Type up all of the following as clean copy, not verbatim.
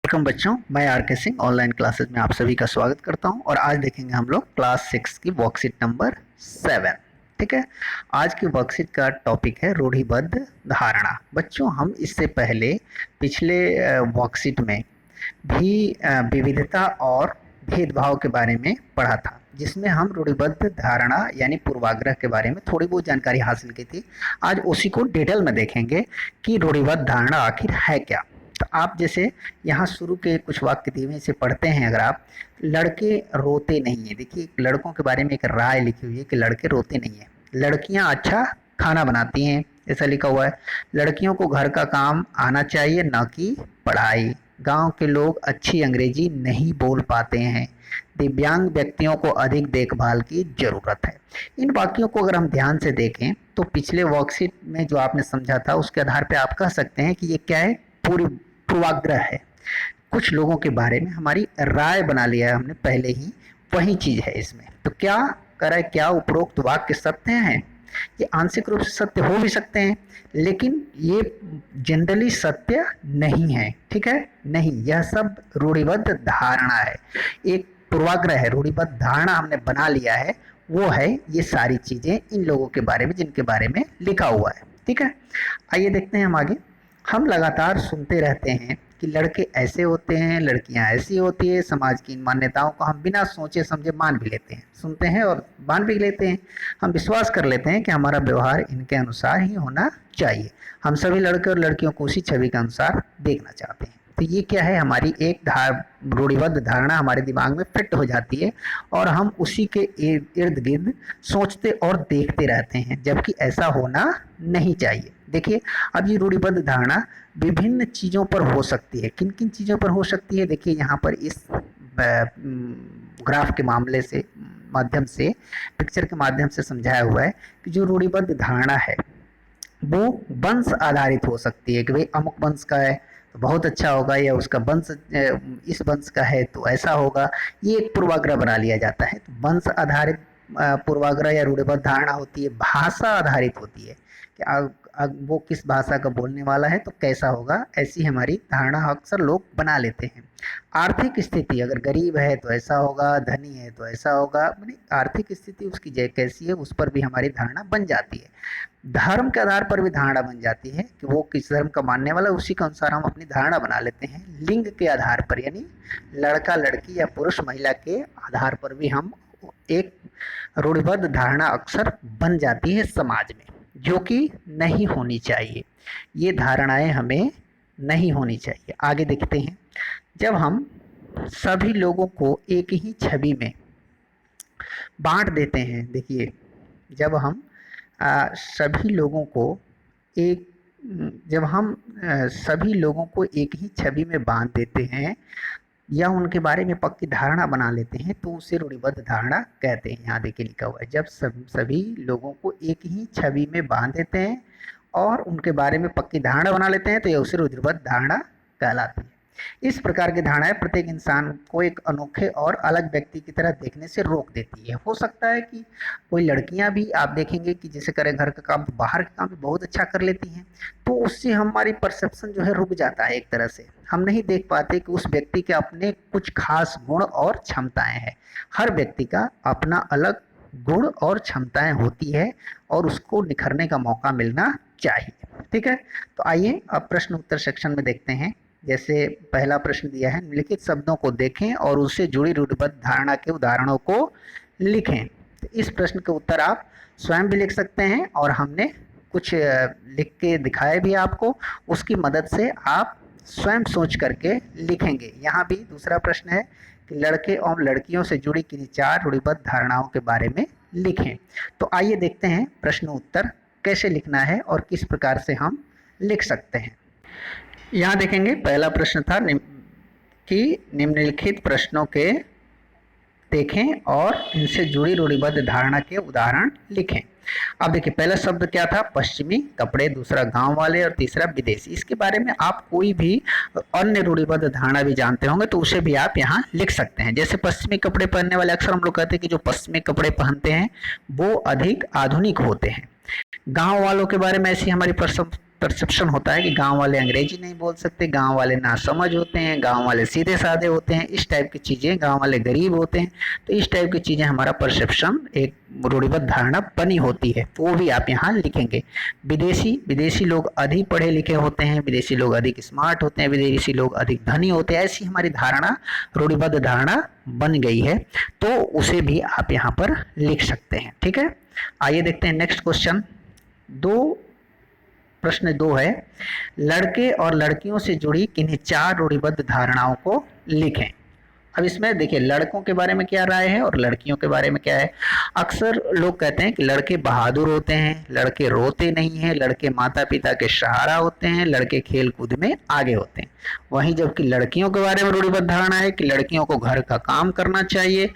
Welcome बच्चों, मैं are के सिंह ऑनलाइन क्लासेस में आप सभी का स्वागत करता हूं और आज देखेंगे हम लोग क्लास 6 की वर्कशीट नंबर 7। ठीक है, आज की वर्कशीट का टॉपिक है रूढ़िबद्ध धारणा। बच्चों, हम इससे पहले पिछले वर्कशीट में भी विविधता और भेदभाव के बारे में पढ़ा था, जिसमें हम रूढ़िबद्ध धारणा यानी पूर्वाग्रह के बारे में थोड़ी बहुत जानकारी हासिल की थी। आज उसी को डिटेल में देखेंगे कि रूढ़िबद्ध धारणा आखिर है क्या। तो आप जैसे यहाँ शुरू के कुछ वाक्य धीमे से पढ़ते हैं। अगर आप लड़के रोते नहीं है, देखिए लड़कों के बारे में एक राय लिखी हुई है कि लड़के रोते नहीं है, लड़कियां अच्छा खाना बनाती हैं, ऐसा लिखा हुआ है। लड़कियों को घर का काम आना चाहिए, न कि पढ़ाई। गांव के लोग अच्छी अंग्रेजी नहीं बोल पाते हैं। दिव्यांग व्यक्तियों को अधिक देखभाल की जरूरत है। इन वाक्यों को अगर हम ध्यान से देखें तो पिछले वर्कशीट में जो आपने समझा था उसके आधार पर आप कह सकते हैं कि ये क्या है, पूरी पूर्वाग्रह है। कुछ लोगों के बारे में हमारी राय बना लिया है हमने पहले ही, वही चीज है इसमें। तो क्या करे, क्या उपरोक्त वाक्य सत्य हैं? ये आंशिक रूप से सत्य हो भी सकते हैं, लेकिन ये जनरली सत्य नहीं है। ठीक है, नहीं, यह सब रूढ़िबद्ध धारणा है, एक पूर्वाग्रह है। रूढ़िबद्ध धारणा हमने बना लिया है, वो है ये सारी चीजें इन लोगों के बारे में जिनके बारे में लिखा हुआ है। ठीक है, आइए देखते हैं हम आगे। हम लगातार सुनते रहते हैं कि लड़के ऐसे होते हैं, लड़कियां ऐसी होती है। समाज की इन मान्यताओं को हम बिना सोचे समझे मान भी लेते हैं, सुनते हैं और मान भी लेते हैं। हम विश्वास कर लेते हैं कि हमारा व्यवहार इनके अनुसार ही होना चाहिए। हम सभी लड़के और लड़कियों को उसी छवि के अनुसार देखना चाहते हैं। तो ये क्या है, हमारी एक रूढ़िबद्ध धारणा हमारे दिमाग में फिट हो जाती है और हम उसी के इर्द गिर्द सोचते और देखते रहते हैं, जबकि ऐसा होना नहीं चाहिए। देखिए, अब ये रूढ़िबद्ध धारणा विभिन्न चीज़ों पर हो सकती है। किन किन चीज़ों पर हो सकती है, देखिए यहाँ पर इस ग्राफ के मामले से माध्यम से, पिक्चर के माध्यम से समझाया हुआ है कि जो रूढ़िबद्ध धारणा है वो वंश आधारित हो सकती है कि भाई अमुक वंश का है तो बहुत अच्छा होगा, या उसका वंश इस वंश का है तो ऐसा होगा। ये एक पूर्वाग्रह बना लिया जाता है। तो वंश आधारित पूर्वाग्रह या रूढ़िबद्ध धारणा होती है। भाषा आधारित होती है कि वो किस भाषा का बोलने वाला है तो कैसा होगा, ऐसी हमारी धारणा अक्सर लोग बना लेते हैं। आर्थिक स्थिति, अगर गरीब है तो ऐसा होगा, धनी है तो ऐसा होगा, यानी आर्थिक स्थिति उसकी कैसी है उस पर भी हमारी धारणा बन जाती है। धर्म के आधार पर भी धारणा बन जाती है कि वो किस धर्म का मानने वाला है, उसी के अनुसार हम अपनी धारणा बना लेते हैं। लिंग के आधार पर, यानी लड़का लड़की या पुरुष महिला के आधार पर भी हम एक रूढ़िबद्ध धारणा अक्सर बन जाती है समाज में, जो कि नहीं होनी चाहिए। ये धारणाएं हमें नहीं होनी चाहिए। आगे देखते हैं, जब हम सभी लोगों को एक ही छवि में बांट देते हैं, देखिए जब हम सभी लोगों को एक जब हम सभी लोगों को एक ही छवि में बांध देते हैं या उनके बारे में पक्की धारणा बना लेते हैं तो उसे रूढ़िबद्ध धारणा कहते हैं। यहाँ देखिए लिखा हुआ है, जब सभी लोगों को एक ही छवि में बांध देते हैं और उनके बारे में पक्की धारणा बना लेते हैं तो यह उसे रूढ़िबद्ध धारणा कहलाती है। इस प्रकार की धारणाएं प्रत्येक इंसान को एक अनोखे और अलग व्यक्ति की तरह देखने से रोक देती है। हो सकता है कि कोई लड़कियां भी आप देखेंगे कि जैसे करें घर का काम तो बाहर का काम भी बहुत अच्छा कर लेती हैं, तो उससे हमारी परसेप्शन जो है रुक जाता है। एक तरह से हम नहीं देख पाते कि उस व्यक्ति के अपने कुछ खास गुण और क्षमताएं हैं। हर व्यक्ति का अपना अलग गुण और क्षमताएं होती है और उसको निखरने का मौका मिलना चाहिए। ठीक है, तो आइए अब प्रश्न उत्तर सेक्शन में देखते हैं। जैसे पहला प्रश्न दिया है, निम्नलिखित शब्दों को देखें और उससे जुड़ी रूढ़िबद्ध धारणा के उदाहरणों को लिखें। तो इस प्रश्न के उत्तर आप स्वयं भी लिख सकते हैं और हमने कुछ लिख के दिखाए भी आपको, उसकी मदद से आप स्वयं सोच करके लिखेंगे। यहाँ भी दूसरा प्रश्न है कि लड़के और लड़कियों से जुड़ी किन्हीं 4 रूढ़िबद्ध धारणाओं के बारे में लिखें। तो आइए देखते हैं प्रश्न उत्तर कैसे लिखना है और किस प्रकार से हम लिख सकते हैं। यहाँ देखेंगे पहला प्रश्न था कि निम्नलिखित प्रश्नों के देखें और इनसे जुड़ी रूढ़िबद्ध धारणा के उदाहरण लिखें। अब देखिए पहला शब्द क्या था, पश्चिमी कपड़े, दूसरा गांव वाले और तीसरा विदेशी। इसके बारे में आप कोई भी अन्य रूढ़िबद्ध धारणा भी जानते होंगे तो उसे भी आप यहाँ लिख सकते हैं। जैसे पश्चिमी कपड़े पहनने वाले, अक्सर हम लोग कहते हैं कि जो पश्चिमी कपड़े पहनते हैं वो अधिक आधुनिक होते हैं। गांव वालों के बारे में ऐसी हमारी परसेप्शन होता है कि गांव वाले अंग्रेजी नहीं बोल सकते, गांव वाले नासमझ होते हैं, गांव वाले सीधे साधे होते हैं, इस टाइप की चीज़ें, गांव वाले गरीब होते हैं, तो इस टाइप की चीज़ें हमारा परसेप्शन एक रूढ़िबद्ध धारणा बनी होती है, तो वो भी आप यहाँ लिखेंगे। विदेशी लोग अधिक पढ़े लिखे होते हैं, विदेशी लोग अधिक स्मार्ट होते हैं, विदेशी लोग अधिक धनी होते हैं, ऐसी हमारी धारणा, रूढ़िबद्ध धारणा बन गई है, तो उसे भी आप यहाँ पर लिख सकते हैं। ठीक है, आइए देखते हैं नेक्स्ट क्वेश्चन। प्रश्न 2 है, लड़के और लड़कियों से जुड़ी किन्हीं 4 रूढ़िबद्ध धारणाओं को लिखें। अब इसमें देखिए लड़कों के बारे में क्या राय है और लड़कियों के बारे में क्या है। अक्सर लोग कहते हैं कि लड़के बहादुर होते हैं, लड़के रोते नहीं हैं, लड़के माता पिता के सहारा होते हैं, लड़के खेल कूद में आगे होते हैं। वहीं जबकि लड़कियों के बारे में रूढ़िबद्ध धारणा है कि लड़कियों को घर का काम करना चाहिए,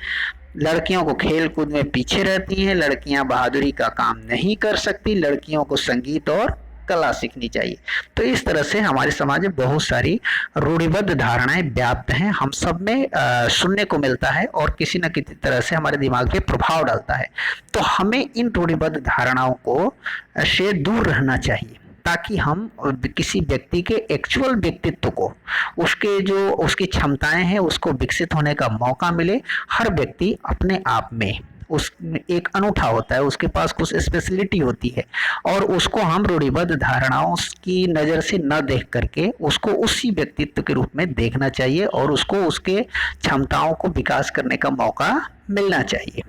लड़कियों को खेल कूद में पीछे रहती हैं, लड़कियां बहादुरी का काम नहीं कर सकती, लड़कियों को संगीत और कला सीखनी चाहिए। तो इस तरह से हमारे समाज में बहुत सारी रूढ़िबद्ध धारणाएं व्याप्त हैं, हम सब में सुनने को मिलता है और किसी न किसी तरह से हमारे दिमाग पे प्रभाव डालता है। तो हमें इन रूढ़िबद्ध धारणाओं को से दूर रहना चाहिए, ताकि हम किसी व्यक्ति के एक्चुअल व्यक्तित्व को, उसकी क्षमताएं हैं, उसको विकसित होने का मौका मिले। हर व्यक्ति अपने आप में उस एक अनूठा होता है, उसके पास कुछ स्पेशलिटी होती है, और उसको हम रूढ़िबद्ध धारणाओं की नज़र से न देख करके उसको उसी व्यक्तित्व के रूप में देखना चाहिए और उसको उसके क्षमताओं को विकास करने का मौका मिलना चाहिए।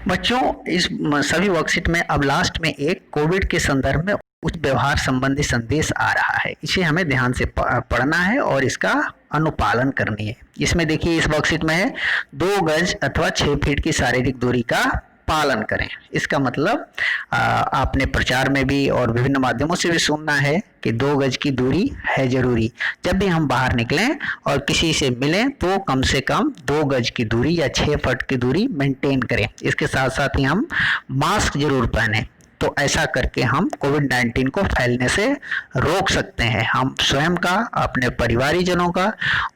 बच्चों, इस सभी वर्कशीट में अब लास्ट में एक कोविड के संदर्भ में उच्च व्यवहार संबंधी संदेश आ रहा है, इसे हमें ध्यान से पढ़ना है और इसका अनुपालन करनी है। इसमें देखिए इस वर्कशीट में है 2 गज अथवा 6 फीट की शारीरिक दूरी का पालन करें। इसका मतलब आपने प्रचार में भी और विभिन्न माध्यमों से भी सुनना है कि 2 गज की दूरी है जरूरी। जब भी हम बाहर निकलें और किसी से मिलें तो कम से कम 2 गज की दूरी या 6 फुट की दूरी मेंटेन करें। इसके साथ साथ ही हम मास्क जरूर पहनें। तो ऐसा करके हम कोविड-19 को फैलने से रोक सकते हैं, हम स्वयं का, अपने परिवारीजनों का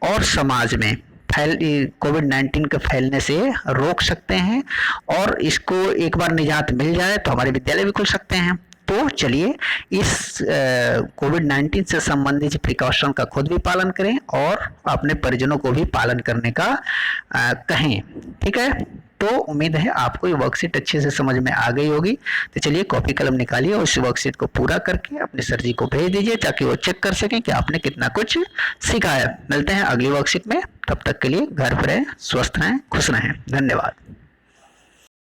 और समाज में कोविड-19 के फैलने से रोक सकते हैं। और इसको एक बार निजात मिल जाए तो हमारे विद्यालय भी खुल सकते हैं। तो चलिए इस कोविड-19 से संबंधित प्रिकॉशन का खुद भी पालन करें और अपने परिजनों को भी पालन करने का कहें। ठीक है, तो उम्मीद है आपको ये वर्कशीट अच्छे से समझ में आ गई होगी। तो चलिए कॉपी कलम निकालिए और इस वर्कशीट को पूरा करके अपने सर जी को भेज दीजिए ताकि वो चेक कर सकें कि आपने कितना कुछ सीखा है। मिलते हैं अगली वर्कशीट में, तब तक के लिए घर पर रहें, स्वस्थ रहें, खुश रहें। धन्यवाद।